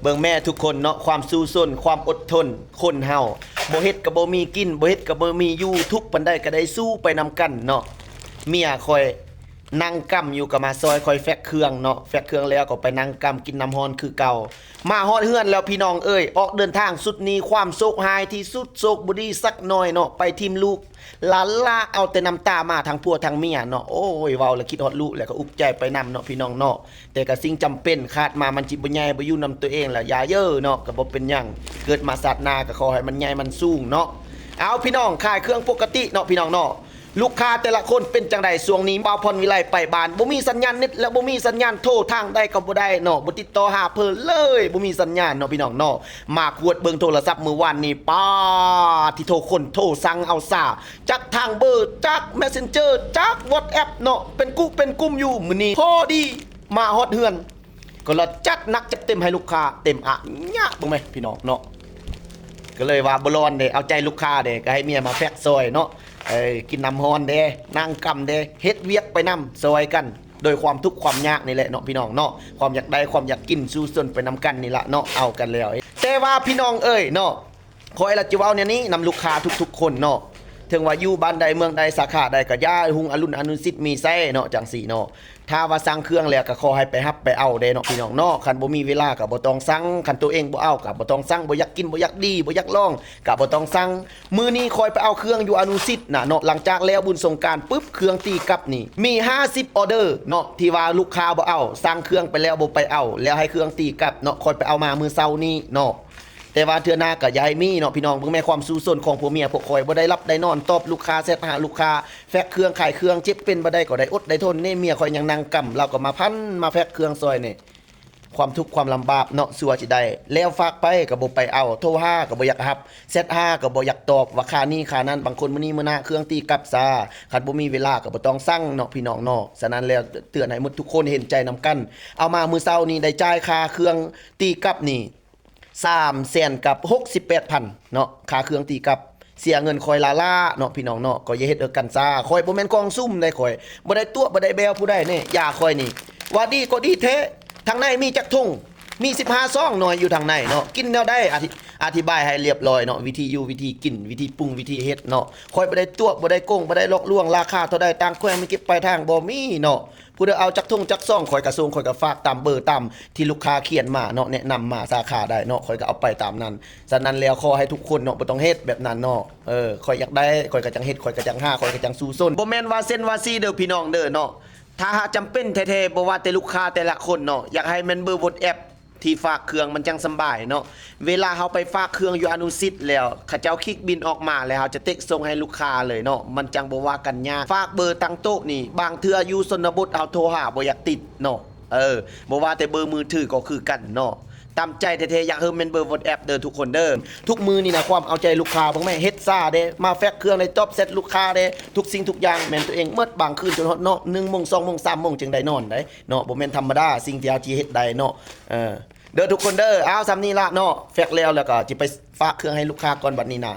เบิ่งแม่ทุกคนเนาะความสู้ซนความอดทนคนเฮาบ่เฮ็ดก็บ่มีกินบ่เฮ็ดก็บ่มีอยู่ทุกปานใดก็ได้สู้ไปนำกันเนาะเมียคอยนั่งกำอยู่กับมาซอยคอยแฟกเครื่องเนาะแฟกเครื่องแล้วก็ไปนั่งกำกินน้ำฮ้อนคือเก่ามาฮอดเฮือนแล้วพี่น้องเอ้ยออกเดินทางสุดนี้ความโศกหายที่สุดโศกบ่ดีสักหน่อยเนาะไปทีมลูกลาล่าเอาแต่น้ำตามาทั้งผัวทั้งเมียเนาะโอ้ยเว้าแล้วคิดฮอดลูกแล้วก็อุกใจไปนำเนาะพี่น้องเนาะแต่ก็สิ่งจำเป็นคาดมามันจิบ่ใหญ่บ่อยู่นำตัวเองแหละอย่าเย้อเนาะก็บ่เป็นหยังเกิดมาศาสนาก็ขอให้มันใหญ่มันสูงเนาะเอาพี่น้องขายเครื่องปกติเนาะพี่น้องเนาะลูกค้าแต่ละคนเป็นจังไดช่วงนี้บ่าวพรวิไลไปบ้านบ่มีสัญญาณเน็ตและบ่มีสัญญาณโทรทางใดก็บ่ได้เนาะบ่ติดต่อหาเพิ่นเลยบ่มีสัญญาณเนาะพี่น้องเนาะมาขวดเบิ่งโทรศัพท์มื้อวานนี้ป้าที่โทรคนโทรสั่งเอาซาจักทางเบอร์จัก Messenger จัก WhatsApp เนาะเป็นกลุ่มอยู่มื้อนี้พอดีมาฮอดเฮือนก็ละจัดหนักจัดเต็มให้ลูกค้าเต็มอะยะบ่แม่พี่น้องเนาะก็เลยว่าบ่ร้อนเด้เอาใจลูกค้าเด้ก็ให้เมียมาแฟกซอยเนาะกินน้ำฮอนเด้นั่งกำเด้เฮ็ดเวียกไปนำซอยกันโดยความทุกข์ความยากนี่แหละเนาะพี่น้องเนาะความอยากได้ความอยากกินสู้ซนไปนำกันนี่ละเนาะเอากันแล้วแต่ว่าพี่น้องเอ้ยเนาะขอให้ละจิเว้าเนี่ยนี้นำลูกค้าทุกๆคนเนาะถึงว่าอยู่บ้านใดเมืองใดสาขาใดก็ย่าหุงอรุณอนุสิทธิ์มีไส้เนาะจังสี่เนาะถ้าว่าสั่งเครื่องแล้วก็ขอให้ไปรับไปเอาเด้เนาะพี่น้องเนาะคันบ่มีเวลาก็บ่ต้องสั่งคันตัวเองบ่เอาก็บ่ต้องสั่งบ่อยากกินบ่อยากดีบ่อยากลองก็บ่ต้องสั่งมื้อนี้คอยไปเอาเครื่องอยู่อนุสิทธิ์น่ะเนาะหลังจากแล้วบุญสงกรานต์ปึ๊บเครื่องตีกลับนี่มี50ออเดอร์เนาะที่ว่าลูกค้าบ่เอาสั่งเครื่องไปแล้วบ่ไปเอาแล้วให้เครื่องตีกลับเนาะคอยไปเอามามื้อเช้านี้เนาะแต่ว่าเทื่อหน้าก็อย่าให้มีเนาะพี่น้องเบิ่งแม่ความสู้ซนของผัวเมียพวกคอยบ่ได้รับได้นอนตอบลูกค้าเซตหาลูกค้าแฟกเครื่องขายเครื่องเจ็บเป็นบ่ได้ก็ได้อดได้ทนนี่เมียคอยยังนั่งกำเราก็มาพันมาแฟกเครื่องซอยนี่ความทุกข์ความลำบากเนาะสัวสิได้แล้วฝากไปก็บ่ไปเอาโทรหาก็บ่อยากรับเซตหาก็บ่อยากตอบว่าค่านี้ค่านั้นบางคนมื้อนี้มื้อหน้าเครื่องตีกลับซาคันบ่มีเวลาก็บ่ต้องสั่งเนาะพี่น้องเนาะฉะนั้นแล้วเตือนให้หมดทุกคนเห็นใจนำกันเอามามื้อเช้านี้ได้จ่ายค่าเครื่องตีกลับนี่300,000กับ68,000เนาะค่าเครื่องตีกับเสียเงินคอยลาล่าเนาะพี่น้องเนาะก็อย่าเฮ็ดกันซ่าคอยบ่แม่นกองซุ่มได้คอยบ่ได้ตัวบ่ได้แบวผู้ใดนี่อย่าคอยนี่ว่าดีก็ดีแท้ทางในมีจักทุ่งมี15ซองหน่อยอยู่ทางในเนาะกินแนวได้อธิบายให้เรียบร้อยเนาะวิธีอยู่วิธีกินวิธีปรุงวิธีเฮ็ดเนาะคอยบ่ได้ตัวบ่ได้โกงบ่ได้ลอกลวงราคาเท่าใดต่างแขวงมีเก็บปลายทางบ่มีเนาะผู้ใดเอาจักทุ่งจักซองคอยกระทรวงคอยก็ฝากตามเบอร์ตามที่ลูกค้าเขียนมาเนาะแนะนำมาสาขาได้เนาะคอยก็เอาไปตามนั้นฉะนั้นแล้วขอให้ทุกคนเนาะบ่ต้องเฮ็ดแบบนั้นเนาะคอยอยากได้คอยก็จังเฮ็ดคอยก็จังหาคอยก็จังสู้ซนบ่แม่นว่าเส้นว่าซีเด้อพี่น้องเด้อเนาะถ้าหากจำเป็นแท้ๆบ่ว่าแต่ลูกค้าแต่ละคนเนาะอยากให้มันเบอร์บนแอปที่ฝากเครื่องมันจังสบายเนาะเวลาเฮาไปฝากเครื่องอยู่อนุสิทธิ์แล้วเขาเจ้าคลิกบินออกมาแล้วเฮาจะเต็กส่งให้ลูกค้าเลยเนาะมันจังบ่ว่ากันยากฝากเบอร์ตั้งโต๊ะนี่บางเทื่ออยู่ชนบทเอาโทรหาบ่อยากติดเนาะบ่ว่าแต่เบอร์มือถือก็คือกันเนาะตามใจแท้ๆอยากเฮ็ดเป็นเบอร์ WhatsApp เด้อทุกคนเด้อทุกมือนี่นะความเอาใจลูกค้าบ่แม่เฮ็ดซ่าเด้มาแฟกเครื่องได้จบเสร็จลูกค้าเด้ทุกสิ่งทุกอย่างแม่นตัวเองเมิดบางคืนจนฮอดเนาะ1:00 น 2:00 น 3:00 นจึงได้นอนได้เนาะบ่แม่นธรรมดาสิ่งที่เฮาสิเฮ็ดได้เนาะเด้อทุกคนเด้อเอาซ้ำนี้ละเนาะแฟกแล้วก็จิไปฝากเครื่องให้ลูกค้าก่อนบัดนี้นะ